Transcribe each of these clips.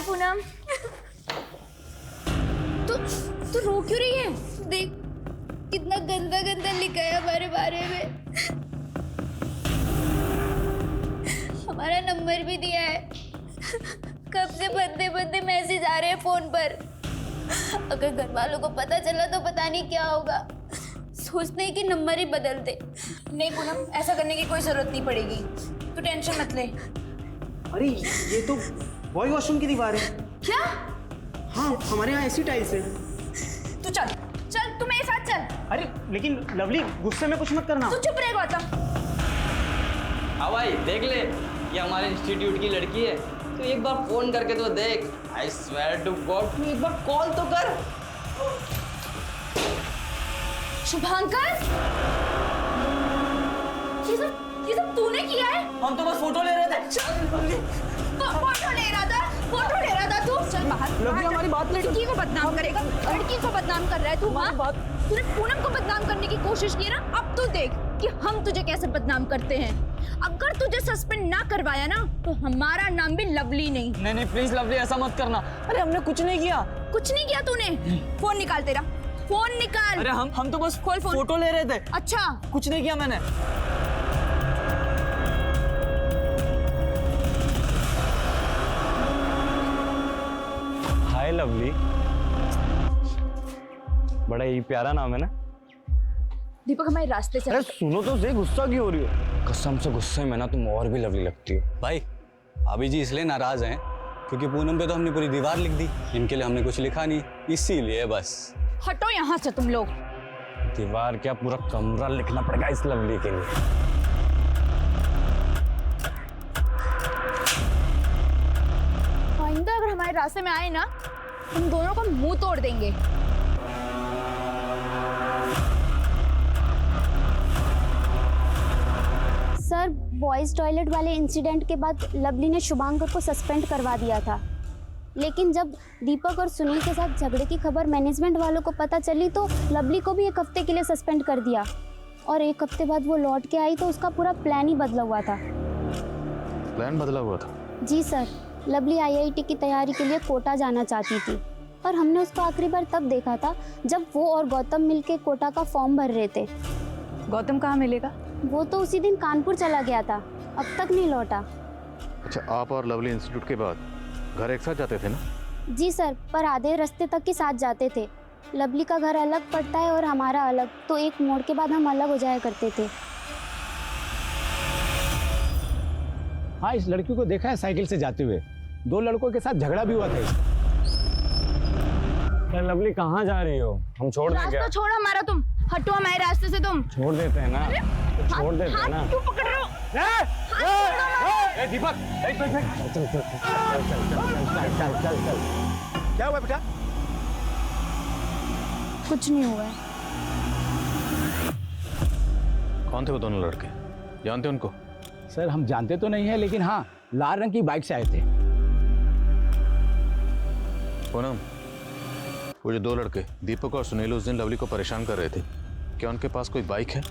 पूनम। तू रो क्यों रही है? देख कितना गंदा गंदा लिखा है हमारे बारे में। हमारा नंबर भी दिया है। कब से बंदे बंदे मैसेज आ रहे हैं फोन पर। अगर घर वालों को पता चला तो पता नहीं क्या होगा। सोचते हैं कि नंबर ही बदल दे। नहीं पूनम, ऐसा करने की कोई जरूरत नहीं पड़ेगी, तू टेंशन मत ले। अरे ये तो बॉय वॉशरूम की दीवार है। क्या? हाँ, हमारे यहाँ ऐसी टाइल्स है। तू चल चल, तू मेरे साथ चल। अरे लेकिन लवली, गुस्से में कुछ मत करना। तू चुप रहे गौतम। हाँ भाई देख ले, ये हमारे इंस्टीट्यूट की लड़की है। तो एक बार फोन करके तो देख। आई स्वेयर टू गॉड, तू एक बार कॉल तो कर। शुभांकर, ये सब तूने किया है? हम तो बस फोटो ले रहे थे। फोटो ले रहा था तू। चल बाहर। लवली हमारी बात ले। लड़की को बदनाम करेगा, लड़की को बदनाम कर रहा है तू। हाँ, तूने पूनम को बदनाम करने की कोशिश की ना। अब तू देख कि हम तुझे कैसे बदनाम करते हैं। अगर तुझे सस्पेंड ना करवाया ना तो हमारा नाम भी लवली नहीं। नहीं प्लीज लवली, ऐसा मत करना। अरे हमने कुछ नहीं किया। कुछ नहीं किया तूने? फोन निकाल तेरा, फोन निकाल। अरे हम तो बस खोल फोन। फोटो ले रहे थे। अच्छा, कुछ नहीं किया मैंने। हाय लवली, बड़ा ही प्यारा नाम है ना। दीपक हमारे रास्ते से। अरे सुनो तो सही, गुस्सा क्यों हो रही हो? कसम से गुस्से में ना तुम और भी लवली लगती हो। भाई अभी जी इसलिए नाराज हैं क्योंकि पूनम पे तो हमने पूरी दीवार लिख दी, इनके लिए हमने कुछ लिखा नहीं, इसीलिए बस। हटो यहाँ से तुम लोग। दीवार क्या, पूरा कमरा लिखना पड़ेगा इस लवली के लिए। आइंदा अगर हमारे रास्ते में आए ना, हम दोनों का मुंह तोड़ देंगे। सर, बॉयज़ टॉयलेट वाले इंसिडेंट के बाद लवली ने शुभांकर को सस्पेंड करवा दिया था, लेकिन जब दीपक और सुनील के साथ झगड़े की खबर मैनेजमेंट वालों को पता चली तो लवली को भी 1 हफ्ते के लिए सस्पेंड कर दिया। और 1 हफ्ते बाद वो लौट के आई तो उसका पूरा प्लान ही बदला हुआ था। प्लान बदला हुआ था? जी सर, लवली IIT की तैयारी के लिए कोटा जाना चाहती थी और हमने उसको आखिरी बार तब देखा था जब वो और गौतम मिलके कोटा का फॉर्म भर रहे थे। गौतम कहाँ मिलेगा? वो तो उसी दिन कानपुर चला गया था, अब तक नहीं लौटा। अच्छा, आप और लवली इंस्टीट्यूट के बाद घर एक साथ जाते थे ना? जी सर, पर आधे रास्ते तक ही साथ जाते थे। लवली का घर अलग पड़ता है और हमारा अलग, तो एक मोड़ के बाद हम अलग हो जाया करते थे। हाँ, इस लड़की को देखा है साइकिल से जाते हुए। 2 लड़कों के साथ झगड़ा भी हुआ था इसका। यार लवली कहाँ जा रही हो? हम छोड़ दें क्या? रास्ता छोड़ हमारा, तुम हटो हमारे रास्ते से। तुम छोड़ देते हैं ना, छोड़ देते हैं ना। क्यों पकड़ रहे हो? दीपक, क्या हुआ बेटा? कुछ नहीं हुआ है। कौन थे वो दोनों लड़के? जानते उनको? सर हम जानते तो नहीं है, लेकिन हाँ, लाल रंग की बाइक से आए थे। पूनम, वो जो 2 लड़के दीपक और सुनील उस दिन लवली को परेशान कर रहे थे, क्या उनके पास कोई बाइक है?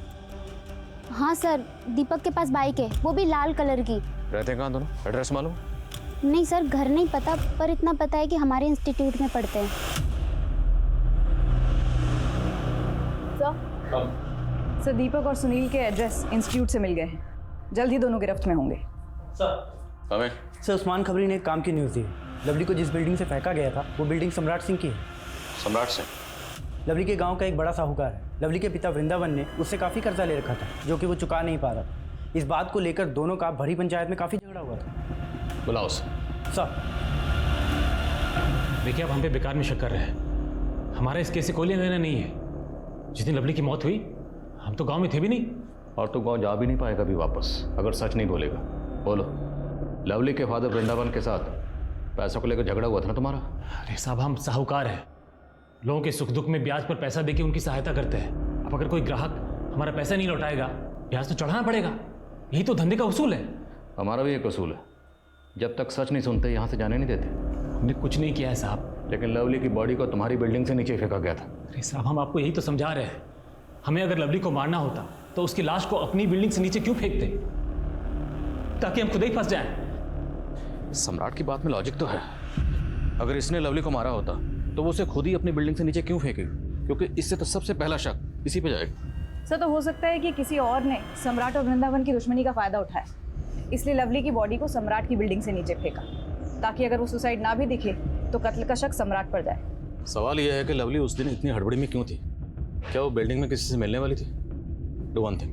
हाँ सर, दीपक के पास बाइक है, वो भी लाल कलर की। रहते हैं कहाँ दोनों? एड्रेस मालूम? नहीं सर, घर नहीं पता, पर इतना पता है कि हमारे इंस्टीट्यूट में पढ़ते हैं। सर दीपक और सुनील के एड्रेस इंस्टीट्यूट से मिल गए हैं, जल्द ही दोनों गिरफ्त में होंगे। हमें सर, उस्मान खबरी ने एक काम की न्यूज़ दी। लवली को जिस बिल्डिंग से फेंका गया था वो बिल्डिंग सम्राट सिंह की है। सम्राट से? लवली के गांव का एक बड़ा साहूकार है। लवली के पिता वृंदावन ने उससे काफ़ी कर्जा ले रखा था जो कि वो चुका नहीं पा रहा था। इस बात को लेकर दोनों का भरी पंचायत में काफ़ी झगड़ा हुआ था। बुलाओ उसे। सर देखिए, आप हम पे बेकार में शक कर रहे हैं। हमारा इस केस से कोई लेना देना नहीं है। जिस दिन लवली की मौत हुई हम तो गांव में थे भी नहीं। और तो गाँव जा भी नहीं पाएगा भी वापस अगर सच नहीं बोलेगा। बोलो, लवली के फादर वृंदावन के साथ पैसों को लेकर झगड़ा हुआ था ना तुम्हारा? अरे साहब, हम साहूकार हैं, लोगों के सुख दुख में ब्याज पर पैसा देके उनकी सहायता करते हैं। अब अगर कोई ग्राहक हमारा पैसा नहीं लौटाएगा, ब्याज तो चढ़ाना पड़ेगा। यही तो धंधे का उसूल है। हमारा भी एक उसूल है, जब तक सच नहीं सुनते यहाँ से जाने नहीं देते। हमने कुछ नहीं किया है साहब। लेकिन लवली की बॉडी को तुम्हारी बिल्डिंग से नीचे फेंका गया था। अरे साहब, हम आपको यही तो समझा रहे हैं। हमें अगर लवली को मारना होता तो उसकी लाश को अपनी बिल्डिंग से नीचे क्यों फेंकते, ताकि हम खुद ही फंस जाएं। सम्राट की बात में लॉजिक तो है, अगर इसने लवली को मारा होता तो वो उसे खुद ही अपनी बिल्डिंग से नीचे क्यों फेंकेगी? क्योंकि इससे तो सबसे पहला शक इसी पे जाएगा। सर तो हो सकता है कि किसी और ने सम्राट और वृंदावन की दुश्मनी का फायदा उठाया, इसलिए लवली की बॉडी को सम्राट की बिल्डिंग से नीचे फेंका, ताकि अगर वो सुसाइड ना भी दिखे तो कत्ल का शक सम्राट पर जाए। सवाल यह है कि लवली उस दिन इतनी हड़बड़ी में क्यों थी? क्या वो बिल्डिंग में किसी से मिलने वाली थी? डू वन थिंग,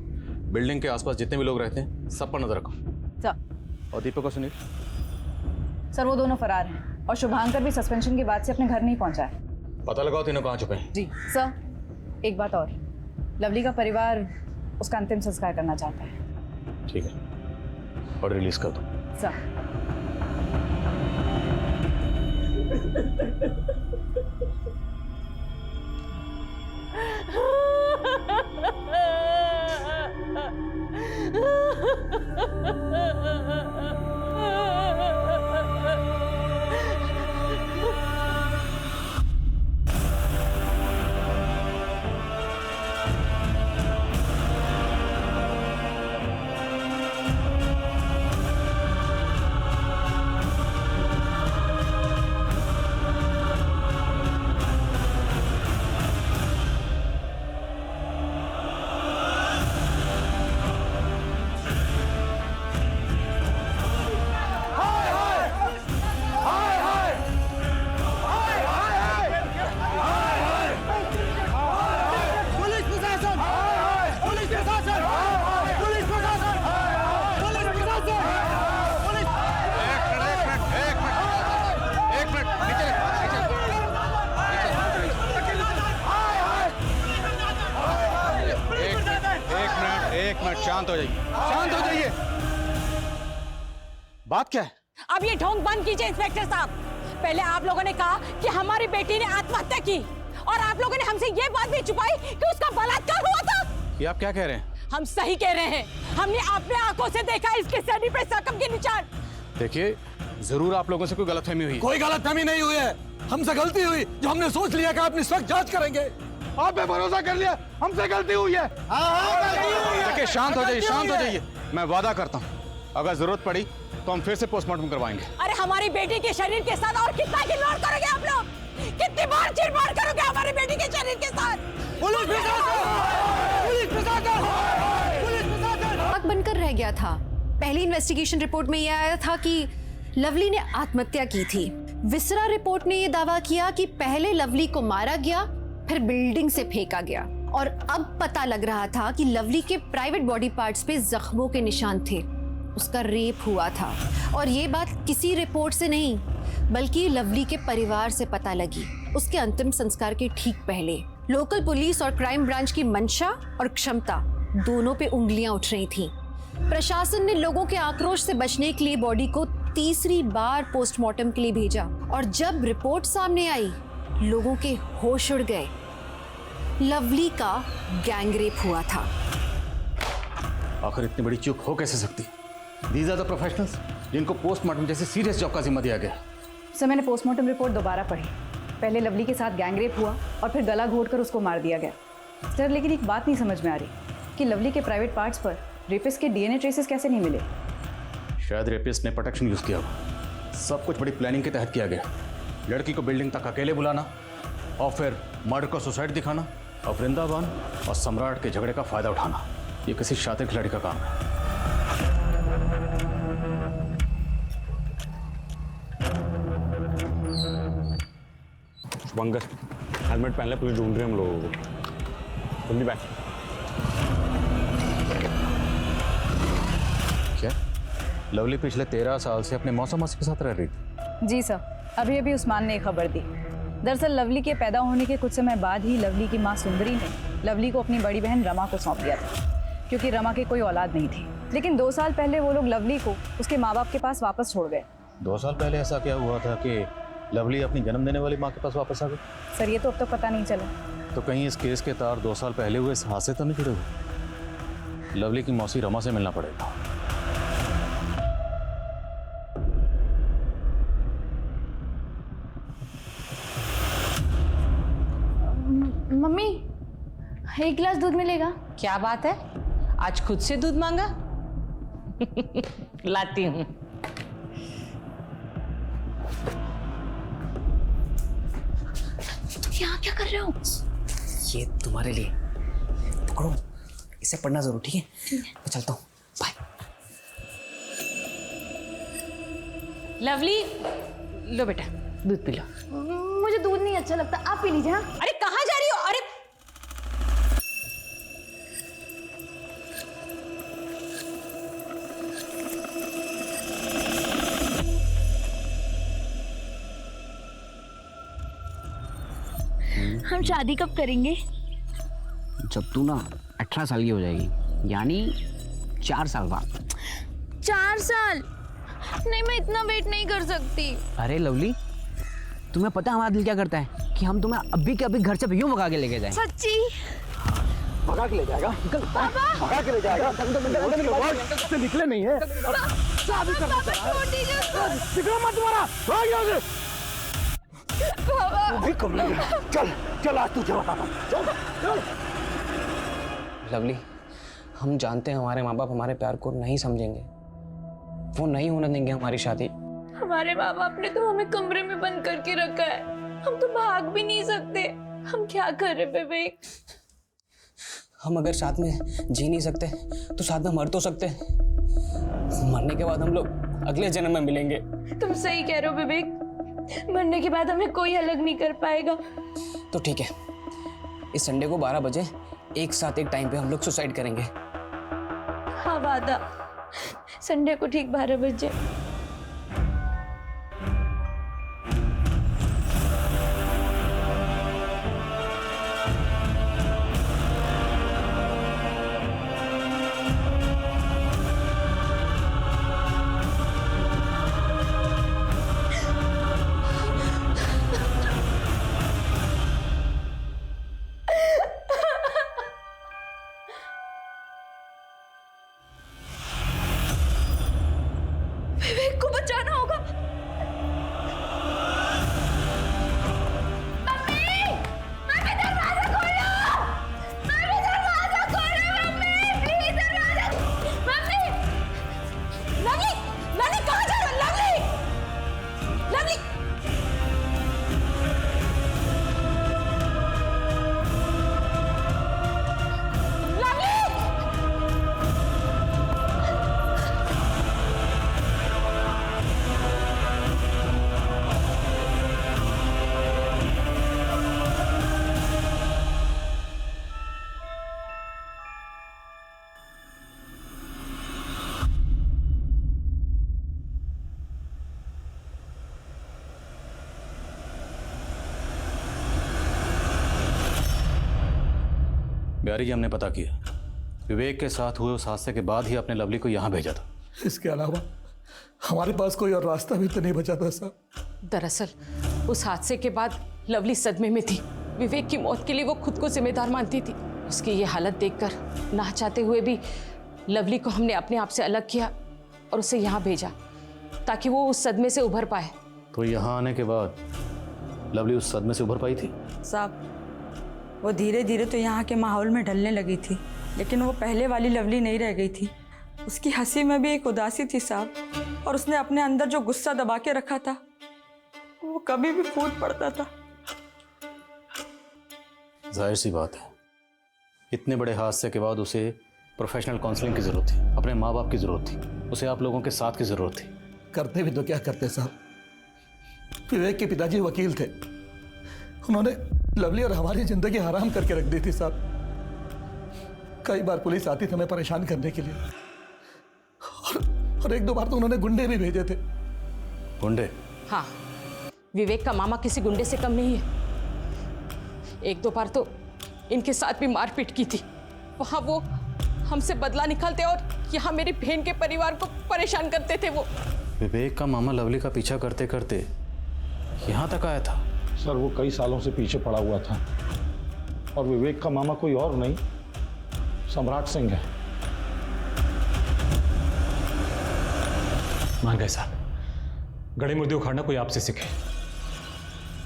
बिल्डिंग के आसपास जितने भी लोग रहते हैं सब पर नजर रखो। सर और दीपक और सुनील? सर वो दोनों फरार हैं और शुभांकर भी सस्पेंशन के बाद से अपने घर नहीं पहुंचा है। पता लगाओ तीनों कहाँ छुपे हैं। जी सर, एक बात और, लवली का परिवार उसका अंतिम संस्कार करना चाहता है। ठीक है, और रिलीज कर दो। सर शांत हो जाइए, शांत हो जाइए। बात क्या है? अब ये ढोंग बंद कीजिए इंस्पेक्टर साहब। पहले आप लोगों ने कहा कि हमारी बेटी ने आत्महत्या की और आप लोगों ने हमसे ये बात भी छुपाई कि उसका बलात्कार हुआ था। ये आप क्या कह रहे हैं? हम सही कह रहे हैं, हमने अपने आंखों से देखा इसके शरीर पे जख्म के निशान। देखिए, जरूर आप लोगों से कोई गलतफहमी हुई। कोई गलतफहमी नहीं हुई है, हमसे गलती हुई जो हमने सोच लिया कि आप इस वक्त जांच करेंगे। आप पे भरोसा कर लिया, हमसे गलती हुई है। देखिए, शांत हो जाइए, शांत हो जाइए। मैं वादा करता हूँ अगर जरूरत पड़ी तो हम फिर से पोस्टमार्टम करवाएंगे। अरे हमारी बेटी के शरीर के साथ और कितना खिलवाड़ करोगे आप लोग? कितनी बार चिरबाड़ करोगे हमारी बेटी के शरीर के साथ? पुलिस बनकर रह गया था। पहली इन्वेस्टिगेशन रिपोर्ट में यह आया था कि लवली ने आत्महत्या की थी। विसरा रिपोर्ट ने यह दावा किया कि पहले लवली को मारा गया, फिर बिल्डिंग से फेंका गया, और अब पता लग रहा था कि लवली के प्राइवेट बॉडी पार्ट्स पे जख्मों के निशान थे। उसका रेप हुआ था, और ये बात किसी रिपोर्ट से नहीं बल्कि लवली के परिवार से पता लगी उसके अंतिम संस्कार के ठीक पहले। लोकल पुलिस और क्राइम ब्रांच की मंशा और क्षमता दोनों पे उंगलियां उठ रही थीं। प्रशासन ने लोगों के आक्रोश से बचने के लिए बॉडी को तीसरी बार पोस्टमार्टम के लिए भेजा, और जब रिपोर्ट सामने आई लोगों के होश उड़ गए। लवली का गैंगरेप हुआ था। आखिर इतनी बड़ी चूक हो कैसे सकती? These are the professionals जिनको पोस्टमार्टम जैसे सीरियस जॉब का जिम्मा दिया गया। सर मैंने पोस्टमार्टम रिपोर्ट दोबारा पढ़ी। पहले लवली के साथ गैंगरेप हुआ और फिर गला घोटकर उसको मार दिया गया। सर लेकिन एक बात नहीं समझ में आ रही कि लवली के प्राइवेट पार्ट्स पर रेपिस्ट के डीएनए ट्रेसेस कैसे नहीं मिले? शायद रेपिस्ट ने प्रोटेक्शन यूज किया होगा। सब कुछ बड़ी प्लानिंग के तहत किया गया। लड़की को बिल्डिंग तक अकेले बुलाना और फिर मर्डर को सुसाइड दिखाना और वृंदावन और सम्राट के झगड़े का फायदा उठाना, ये किसी शातिर खिलाड़ी का काम है। शुभंकर, हेलमेट पहन ले, पुलिस ढूंढ रही है हम लोगों को। तुम भी बैठ। क्या लवली पिछले 13 साल से अपने मौसा मासी के साथ रह रही थी? जी सर, अभी अभी उस्मान ने एक खबर दी। दरअसल लवली के पैदा होने के कुछ समय बाद ही लवली की मां सुंदरी ने लवली को अपनी बड़ी बहन रमा को सौंप दिया था, क्योंकि रमा की कोई औलाद नहीं थी। लेकिन 2 साल पहले वो लोग लवली को उसके माँ बाप के पास वापस छोड़ गए। 2 साल पहले ऐसा क्या हुआ था कि लवली अपनी जन्म देने वाली माँ के पास वापस आ गई? सर ये तो अब तक पता नहीं चला। तो कहीं इस केस के तार 2 साल पहले हुए इस हादसे तो नहीं जुड़े हुए? लवली की मौसी रमा से मिलना पड़ेगा। मम्मी, 1 गिलास दूध मिलेगा? क्या बात है, आज खुद से दूध मांगा? लाती हूँ। यहाँ क्या कर रहे हो? ये तुम्हारे लिए, पकड़ो, इसे पढ़ना जरूर, ठीक है? मैं चलता हूँ, बाय। लवली, लो बेटा दूध पी लो। मुझे दूध नहीं अच्छा लगता, आप पी लीजिए। हाँ? अरे कहाँ जा रही हो? अरे हम शादी कब करेंगे? जब तू ना 18 साल की हो जाएगी, यानी 4 साल बाद। 4 साल? नहीं, मैं इतना वेट नहीं कर सकती। अरे लवली, तुम्हें पता है हमारा दिल क्या करता है कि हम तुम्हें अभी के अभी घर से यूं भगा के लेके जाएं। सच्ची? भगा के ले जाएगा? भगा के ले जाएगा? से निकले नहीं है। शादी करना दिखा मत तुम्हारा, भाग यहाँ से। तू भी कम नहीं है। चल चल, आज तुझे बताता हूँ। चल चल। लवली, हम जानते हैं हमारे माँ बाप हमारे प्यार को नहीं समझेंगे, वो नहीं होने देंगे हमारी शादी। हमारे माँ बाप ने तो हमें कमरे में बंद करके रखा है, हम तो भाग भी नहीं सकते। हम क्या कर रहे विवेक? हम अगर साथ में जी नहीं सकते तो साथ में मर तो सकते, मरने के बाद हम लोग अगले जन्म में मिलेंगे। तुम सही कह रहे हो विवेक, मरने के बाद हमें कोई अलग नहीं कर पाएगा। तो ठीक है, इस संडे को 12 बजे एक साथ एक टाइम पे हम लोग सुसाइड करेंगे। हाँ वादा, संडे को ठीक 12 बजे। विवेक को बचाना होगा। मम्मी, मम्मी दरवाजा खोलो, मम्मी दरवाजा खोलो, मम्मी प्लीज दरवाजा। मम्मी, लवली, लवली कहाँ जा रहा है? लवली, लवली, बिहारी जी, हमने पता किया, विवेक के साथ हुए उस हादसे के बाद ही आपने लवली को यहाँ भेजा था। इसके अलावा हमारे पास कोई और रास्ता भी तो नहीं बचा था साहब। दरअसल उस हादसे के बाद लवली सदमे में थी। विवेक की मौत के लिए वो खुद को जिम्मेदार मानती थी। उसकी ये हालत देखकर ना चाहते हुए भी लवली को हमने अपने आप से अलग किया और उसे यहाँ भेजा ताकि वो उस सदमे से उभर पाए। तो यहाँ आने के बाद लवली उस सदमे से उभर पाई थी? साहब, वो धीरे धीरे तो यहाँ के माहौल में ढलने लगी थी, लेकिन वो पहले वाली लवली नहीं रह गई थी। उसकी हंसी में भी एक उदासी थी साहब, और उसने अपने अंदर जो गुस्सा दबा के रखा था वो कभी भी फूट पड़ता था। जाहिर सी बात है, इतने बड़े हादसे के बाद उसे प्रोफेशनल काउंसलिंग की जरूरत थी, अपने माँ बाप की जरूरत थी, उसे आप लोगों के साथ की जरूरत थी। करते भी तो क्या करते साहब, विवेक के पिताजी वकील थे, उन्होंने लवली और हमारी जिंदगी हराम करके रख दी थी साहब। कई बार पुलिस आती थी हमें परेशान करने के लिए, और एक दो बार तो उन्होंने गुंडे भी भेजे थे। गुंडे? हाँ, विवेक का मामा किसी गुंडे से कम नहीं है। एक दो बार तो इनके साथ भी मारपीट की थी। वहां वो हमसे बदला निकालते और यहाँ मेरी बहन के परिवार को परेशान करते थे। वो विवेक का मामा लवली का पीछा करते करते यहाँ तक आया था? सर, वो कई सालों से पीछे पड़ा हुआ था, और विवेक का मामा कोई और नहीं, सम्राट सिंह है। मान गए साहब, गड़े मुर्दे उखाड़ना कोई आपसे सीखे।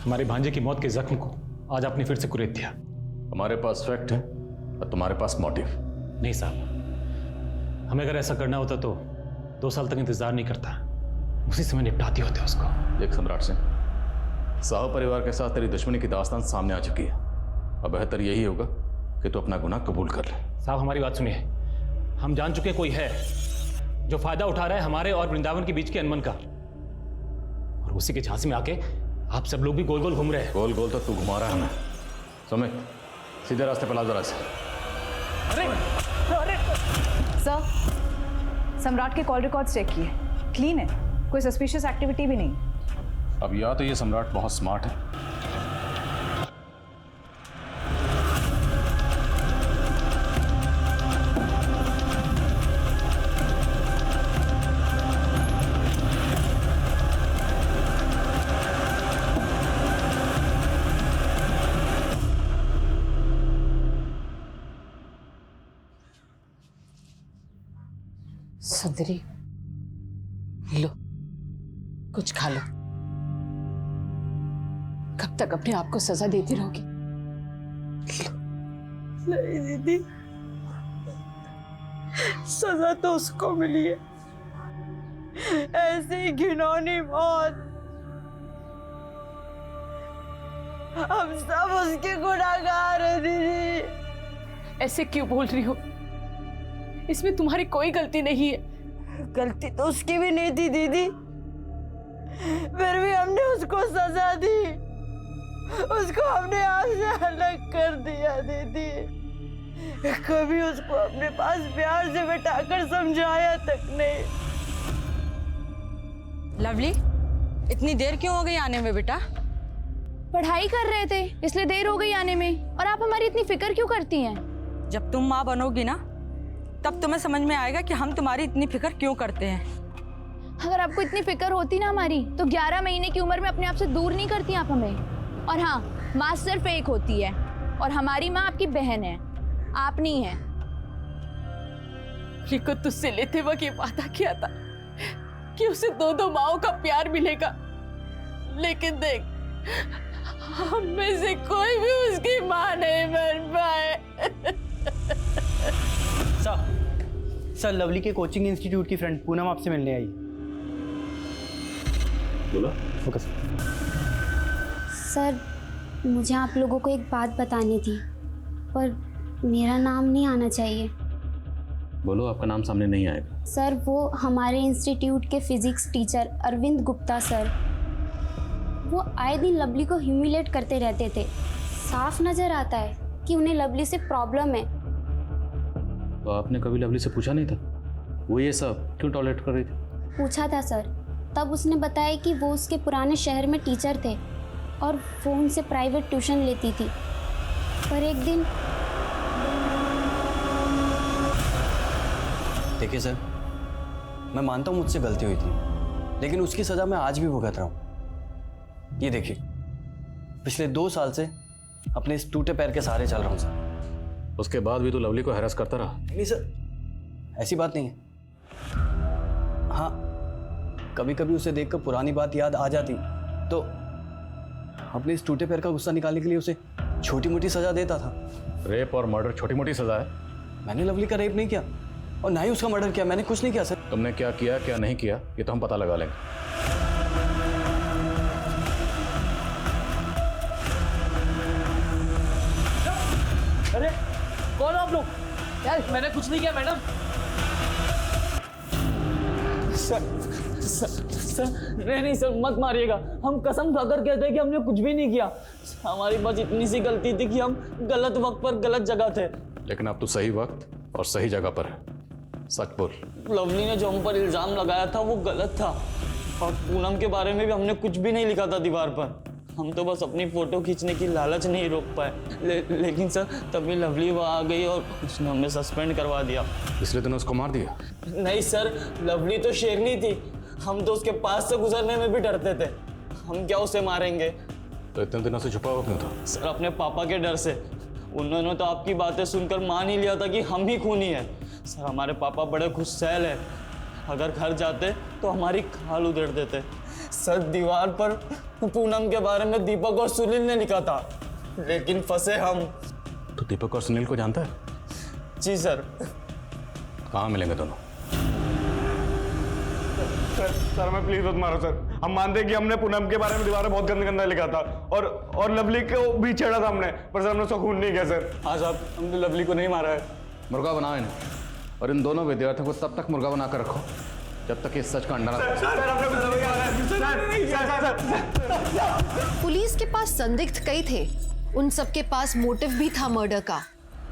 हमारे भांजे की मौत के जख्म को आज आपने फिर से कुरेद दिया। हमारे पास फैक्ट है और तुम्हारे पास मोटिव। नहीं साहब, हमें अगर ऐसा करना होता तो 2 साल तक इंतजार नहीं करता, उसी समय निपटाती होते उसको। देख सम्राट सिंह, साहू परिवार के साथ तेरी दुश्मनी की दास्तान सामने आ चुकी है। अब बेहतर यही होगा कि तू अपना गुनाह कबूल कर ले। साहब हमारी बात सुनिए, हम जान चुके कोई है जो फायदा उठा रहा है हमारे और वृंदावन के बीच के अनबन का, और उसी के झांसे में आके आप सब लोग भी गोल गोल घूम रहे हैं। गोल गोल तो तू घुमा रहा है हमें। सुमित, सीधे रास्ते पर ला जरा से। सर, सम्राट के कॉल रिकॉर्ड्स चेक किए, क्लीन है, कोई सस्पिशियस एक्टिविटी भी नहीं। अब या तो ये सम्राट बहुत स्मार्ट है, सुंदरी, लो कुछ खा लो। कब तक अपने आप को सजा देती रहोगी? नहीं दीदी, सजा तो उसको मिली है, ऐसी घिनौनी मौत। हम सब उसके गुनहगार हैं दीदी। ऐसे क्यों बोल रही हो? इसमें तुम्हारी कोई गलती नहीं है। गलती तो उसकी भी नहीं थी दीदी, फिर भी हमने उसको सजा दी, उसको हमने आप से अलग कर दिया दीदी। कभी उसको अपने पास प्यार से बैठाकर समझाया तक नहीं। लवली, इतनी देर क्यों हो गई आने में बेटा? पढ़ाई कर रहे थे इसलिए देर हो गई आने में। और आप हमारी इतनी फिक्र क्यों करती हैं? जब तुम माँ बनोगी ना, तब तुम्हें समझ में आएगा कि हम तुम्हारी इतनी फिक्र क्यों करते हैं। अगर आपको इतनी फिक्र होती ना हमारी, तो 11 महीने की उम्र में अपने आप से दूर नहीं करती आप हमें। और हाँ, माँ सिर्फ एक होती है, और हमारी माँ आपकी बहन है, आप नहीं है। को तुझसे लेते वक्त ये वादा किया था कि उसे दो माओं का प्यार मिलेगा, लेकिन देख, हम में से कोई भी उसकी माँ नहीं बन पाए। सर, लवली के कोचिंग इंस्टीट्यूट की फ्रेंड पूनम आपसे मिलने आई। बोला? Okay sir. सर, मुझे आप लोगों को एक बात बतानी थी, पर मेरा नाम नहीं आना चाहिए। बोलो, आपका नाम सामने नहीं आएगा। सर, वो हमारे इंस्टीट्यूट के physics teacher Arvind Gupta sir, वो आए दिन लवली को ह्यूमिलेट करते रहते थे। साफ नज़र आता है कि उन्हें लवली से प्रॉब्लम है। तो आपने कभी लवली से पूछा नहीं था वो ये सब क्यों टॉलरेट कर रही थी? पूछा था सर, तब उसने बताया कि वो उसके पुराने शहर में टीचर थे और वो उनसे प्राइवेट ट्यूशन लेती थी। पर एक दिन देखिए सर, मैं मानता हूँ मुझसे गलती हुई थी, लेकिन उसकी सज़ा मैं आज भी भुगत रहा हूँ। ये देखिए, पिछले 2 साल से अपने इस टूटे पैर के सहारे चल रहा हूँ सर। उसके बाद भी तू लवली को हैरेस करता रहा? नहीं सर, ऐसी बात नहीं है। हाँ, कभी कभी उसे देखकर पुरानी बात याद आ जाती तो अपने इस टूटे पैर का गुस्सा निकालने के लिए उसे छोटी मोटी सजा देता था। रेप और मर्डर छोटी मोटी सजा है? मैंने लवली का रेप नहीं किया और ना ही उसका मर्डर किया। मैंने कुछ नहीं किया सर। तुमने क्या किया क्या नहीं किया ये तो हम पता लगा लेंगे। अरे कौन हो आप लोग? यार मैंने कुछ नहीं किया मैडम। सर नहीं सर, मत मारिएगा। हम कसम खाकर कहते हैं कि हमने कुछ भी नहीं किया। हमारी बस इतनी सी गलती थी कि हम गलत वक्त पर गलत जगह थे। लेकिन अब तो सही वक्त और सही जगह पर है। सच बोल। लवली ने जो हम पर इल्जाम लगाया था वो गलत था, और पूनम के बारे में भी हमने कुछ भी नहीं लिखा था दीवार पर। हम तो बस अपनी फोटो खींचने की लालच नहीं रोक पाए। लेकिन सर, तभी लवली वहाँ आ गई और उसने हमें सस्पेंड करवा दिया। इसलिए तूने उसको मार दिया? नहीं सर, लवली तो शेरनी थी, हम तो उसके पास से गुजरने में भी डरते थे। हम क्या उसे मारेंगे? तो इतने दिनों से छुपा हुआ क्यों था? सर, अपने पापा के डर से। उन्होंने तो आपकी बातें सुनकर मान ही लिया था कि हम ही खूनी हैं। सर, हमारे पापा बड़े गुस्सैल हैं, अगर घर जाते तो हमारी खाल उधेड़ देते। सर, दीवार पर पूनम के बारे में दीपक और सुनील ने लिखा था, लेकिन फंसे हम। तो दीपक और सुनील को जानता है? जी सर। कहाँ मिलेंगे दोनों? सर मैं प्लीज मत मारो सर। हम मानते हैं कि हमने पूनम के बारे में दीवार में बहुत गंदा लिखा था और लवली को भी छेड़ा था हमने, पर सर हमने उसका खून नहीं किया सर। हाँ साहब, हमने लवली को नहीं मारा है। मुर्गा बनाओ इन्हें, और इन दोनों विद्यार्थियों को तब तक मुर्गा बना कर रखो जब तक इस सच का अंडा ना। पुलिस के पास संदिग्ध कई थे, उन सबके पास मोटिव भी था मर्डर का,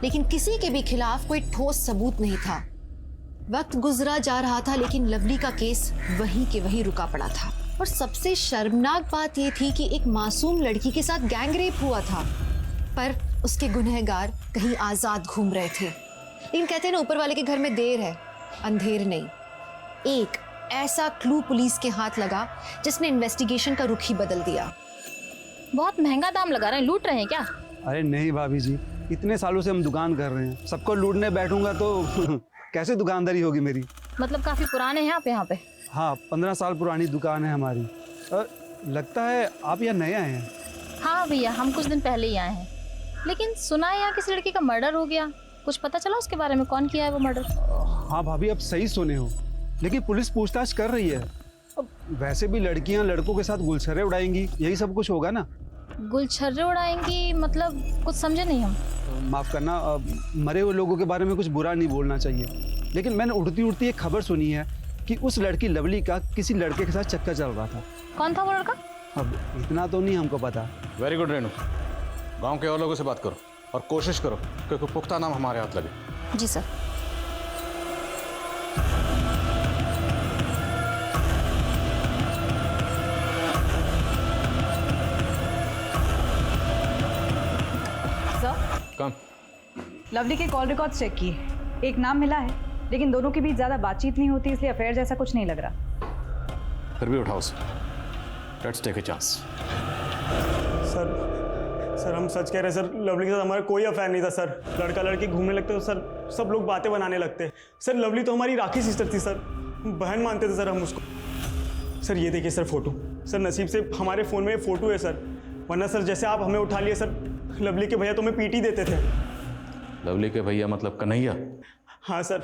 लेकिन किसी के भी खिलाफ कोई ठोस सबूत नहीं था। वक्त गुजरा जा रहा था, लेकिन लवली का केस वहीं के वहीं रुका पड़ा था। और सबसे शर्मनाक बात यह थी कि एक मासूम लड़की के साथ गैंग रेप हुआ था, पर उसके गुनहगार कहीं आजाद घूम रहे थे। लेकिन कहते हैं ना, ऊपर वाले के घर में देर है, अंधेर नहीं। एक ऐसा क्लू पुलिस के हाथ लगा जिसने इन्वेस्टिगेशन का रुख ही बदल दिया। बहुत महंगा दाम लगा रहे हैं, लूट रहे हैं क्या? अरे नहीं भाभी जी, इतने सालों से हम दुकान कर रहे हैं, सबको लूटने बैठूंगा तो कैसे दुकानदारी होगी मेरी। मतलब काफी पुराने हैं आप यहाँ पे? हाँ, 15 साल पुरानी दुकान है हमारी। लगता है आप यहाँ नए आए हैं। हाँ भैया, हम कुछ दिन पहले ही आए हैं, लेकिन सुना है यहाँ किसी लड़की का मर्डर हो गया। कुछ पता चला उसके बारे में, कौन किया है वो मर्डर? हाँ भाभी, अब सही सुने हो, लेकिन पुलिस पूछताछ कर रही है। अब वैसे भी लड़कियाँ लड़कों के साथ गुलछर्रे उड़ाएंगी, यही सब कुछ होगा ना। गुलछर्रे उड़ाएंगी मतलब कुछ समझे नहीं हम। माफ करना, मरे हुए लोगों के बारे में कुछ बुरा नहीं बोलना चाहिए, लेकिन मैंने उड़ती उड़ती एक खबर सुनी है कि उस लड़की लवली का किसी लड़के के साथ चक्कर चल रहा था। कौन था वो लड़का? अब इतना तो नहीं हमको पता। वेरी गुड रेनू, गांव के और लोगों से बात करो और कोशिश करो कि कोई पुख्ता नाम हमारे हाथ लगे। जी सर। कम लवली के कॉल रिकॉर्ड्स चेक किए, एक नाम मिला है, लेकिन दोनों के बीच ज्यादा बातचीत नहीं होती, इसलिए अफेयर जैसा कुछ नहीं लग रहा। फिर भी उठाओ उसे, let's take a chance. Sir हम सच कह रहे हैं सर, लवली के साथ हमारा कोई अफेयर नहीं था सर। लड़का लड़की घूमने लगते तो सर सब लोग बातें बनाने लगते। सर लवली तो हमारी राखी सिस्टर थी सर, बहन मानते थे सर हम उसको। सर ये देखिए सर फोटो, सर नसीब से हमारे फ़ोन में फोटो है सर, वरना सर जैसे आप हमें उठा लिए सर, लवली के भैया तो हमें पीटी देते थे। लवली के भैया मतलब कन्हैया? हाँ सर,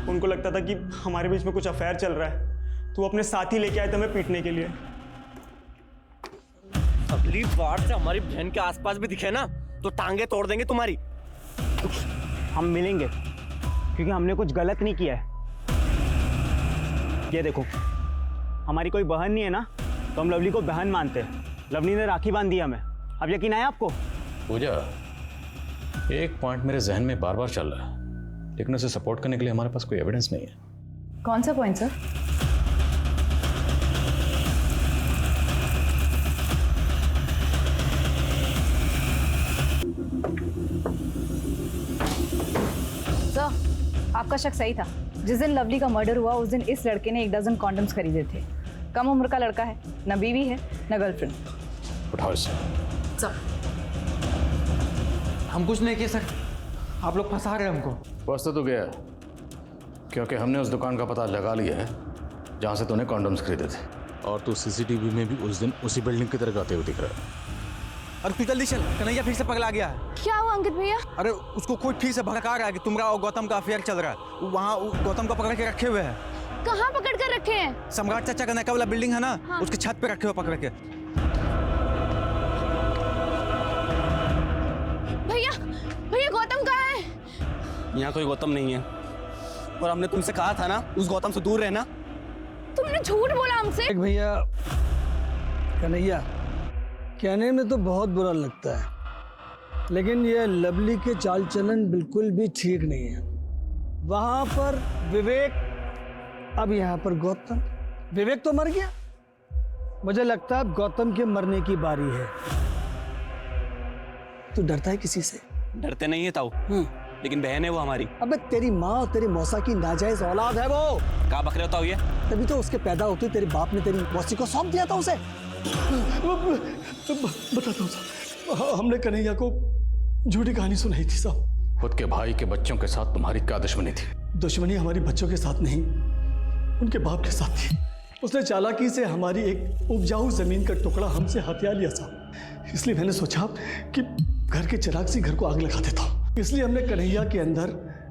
उनको लगता था कि हमारे बीच में कुछ अफेयर चल रहा है, तो वो अपने साथ ही लेके आए थे हमें पीटने के लिए। अगली बार से हमारी बहन के आसपास भी दिखे ना तो टांगे तोड़ देंगे तुम्हारी। हम मिलेंगे क्योंकि हमने कुछ गलत नहीं किया है। ये देखो, हमारी कोई बहन नहीं है ना, तो हम लवली को बहन मानते हैं। लवली ने राखी बांध दी हमें, अब यकीन आया आपको? पूजा, एक पॉइंट मेरे जहन में बार बार चल रहा है, लेकिन उसे सपोर्ट करने के लिए हमारे पास कोई एविडेंस नहीं है। कौन सा पॉइंट सर? सर, आपका शक सही था। जिस दिन लवली का मर्डर हुआ उस दिन इस लड़के ने 1 डज़न कॉन्डम्स खरीदे थे। कम उम्र का लड़का है, न बीवी है न गर्लफ्रेंड। उठाओ इसे। हम कुछ नहीं किए सर, आप लोग फंसा रहे हैं हमको। फंस तो गया, क्योंकि हमने उस दुकान का पता लगा लिया है जहाँ से तूने कॉन्डम्स खरीदे थे, और तू सीसीटीवी में भी उस दिन उसी बिल्डिंग की तरफ आते हुए दिख रहा है। अरे तू जल्दी चल, कन्हैया फिर से पगला गया है। क्या हुआ अंकित भैया? अरे उसको कोई ठीक से भड़का रहा है कि तुम्हारा और गौतम का अफेयर चल रहा है। वहाँ गौतम को पकड़ के रखे हुए हैं। कहाँ पकड़ कर रखे हैं? सम्राट चाचा का नका वाला बिल्डिंग है ना, हाँ। उसके छत पे रखे हुए पकड़ के। भैया गौतम कहाँ है? यहाँ कोई गौतम नहीं है, और हमने तुमसे कहा था ना उस गौतम से दूर रहना। तुमने झूठ बोला हमसे। भैया कन्हैया, कहने में तो बहुत बुरा लगता है, लेकिन यह लवली के चाल चलन बिल्कुल भी ठीक नहीं है। वहां पर विवेक, अब यहाँ पर गौतम। विवेक तो मर गया, मुझे लगता है अब गौतम के मरने की बारी है। तू डरता है किसी से? डरते नहीं है ताऊ, लेकिन बहन है वो हमारी। अबे तेरी माँ और तेरी मौसा की नाजायज औलाद है वो। कहाँ बक रहे हो ताऊ ये? तभी तो उसके पैदा होते तेरे बाप ने तेरी मौसी को सौंप दिया था उसे। बताता हूँ साहब, हमने कन्हैया को झूठी कहानी सुनाई थी साहब। खुद के भाई के बच्चों के साथ तुम्हारी क्या दुश्मनी थी? दुश्मनी हमारी बच्चों के साथ नहीं, उनके बाप के साथ थी। उसने चालाकी से हमारी एक उपजाऊ जमीन का टुकड़ा हमसे हथिया लिया साहब। इसलिए मैंने सोचा कि घर के चिराग से घर को आग लगा देता हूँ। इसलिए हमने कन्हैया के अंदर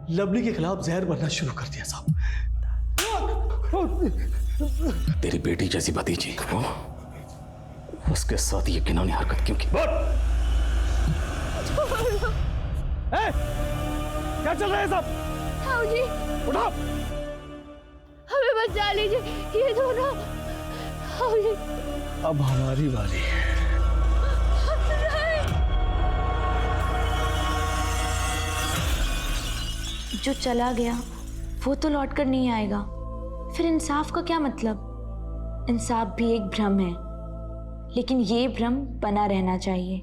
लवली के खिलाफ जहर भरना शुरू कर दिया साहब। तेरी बेटी जैसी भतीजी हो, उसके साथ ये घिनौनी हरकत क्यों की? क्या चल रहा है सब? हाँ जी, उठो। हमें बचा लीजिए, ये दोनों। हाँ जी। अब हमारी बारी है। जो चला गया वो तो लौट कर नहीं आएगा, फिर इंसाफ का क्या मतलब? इंसाफ भी एक भ्रम है, लेकिन ये भ्रम बना रहना चाहिए,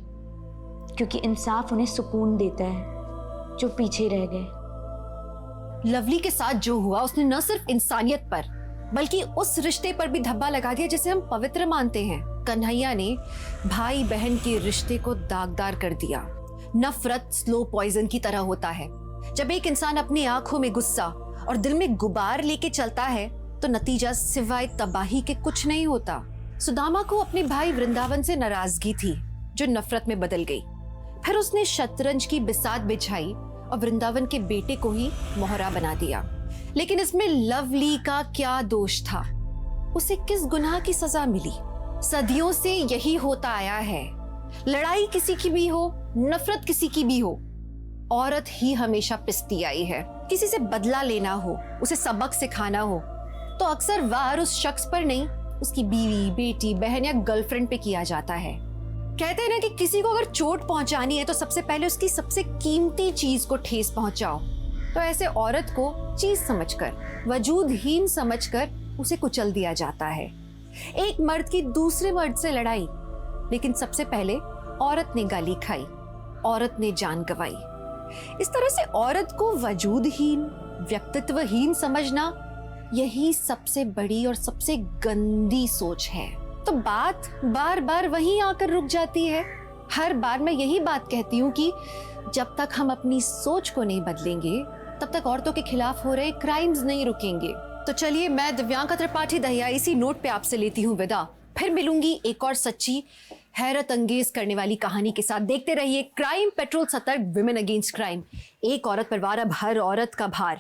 क्योंकि इंसाफ उन्हें सुकून देता है जो पीछे रह गए। लवली के साथ जो हुआ उसने न सिर्फ इंसानियत पर बल्कि उस रिश्ते पर भी धब्बा लगा दिया जिसे हम पवित्र मानते हैं। कन्हैया ने भाई बहन के रिश्ते को दागदार कर दिया। नफरत स्लो पॉइजन की तरह होता है। जब एक इंसान अपनी आंखों में गुस्सा और दिल में गुबार लेके चलता है तो नतीजा सिवाय तबाही के कुछ नहीं होता। सुदामा को अपने भाई वृंदावन से नाराजगी थी जो नफरत में बदल गई। फिर उसने शतरंज की बिसात बिछाई और वृंदावन के बेटे को ही मोहरा बना दिया। लेकिन इसमें लवली का क्या दोष था? उसे किस गुनाह की सजा मिली? सदियों से यही होता आया है। लड़ाई किसी की भी हो, नफरत किसी की भी हो, औरत ही हमेशा पिसती आई है। किसी से बदला लेना हो, उसे सबक सिखाना हो तो अक्सर वार उस शख्स पर नहीं, उसकी बीवी, बेटी, बहन या गर्लफ्रेंड पे किया जाता है। कहते हैं ना कि किसी को अगर चोट पहुंचानी है तो सबसे पहले उसकी सबसे कीमती चीज को ठेस पहुंचाओ। तो ऐसे औरत को चीज समझकर, वजूदहीन समझकर उसे कुचल दिया जाता है। एक मर्द की दूसरे मर्द से लड़ाई, लेकिन सबसे पहले औरत ने गाली खाई, औरत ने जान गंवाई। इस तरह से औरत को वजूदहीन, व्यक्तित्वहीन समझना यही सबसे बड़ी और सबसे गंदी सोच है। तो बात बार बार वहीं आकर रुक जाती है। हर बार मैं यही बात कहती हूँ कि जब तक हम अपनी सोच को नहीं बदलेंगे तब तक औरतों के खिलाफ हो रहे क्राइम्स नहीं रुकेंगे। तो चलिए, मैं दिव्यांका त्रिपाठी दहिया इसी नोट पे आपसे लेती हूँ विदा। फिर मिलूंगी एक और सच्ची, हैरत अंगेज करने वाली कहानी के साथ। देखते रहिए क्राइम पेट्रोल, सतर्क, विमेन अगेंस्ट क्राइम। एक औरत पर वार, अब हर औरत का भार।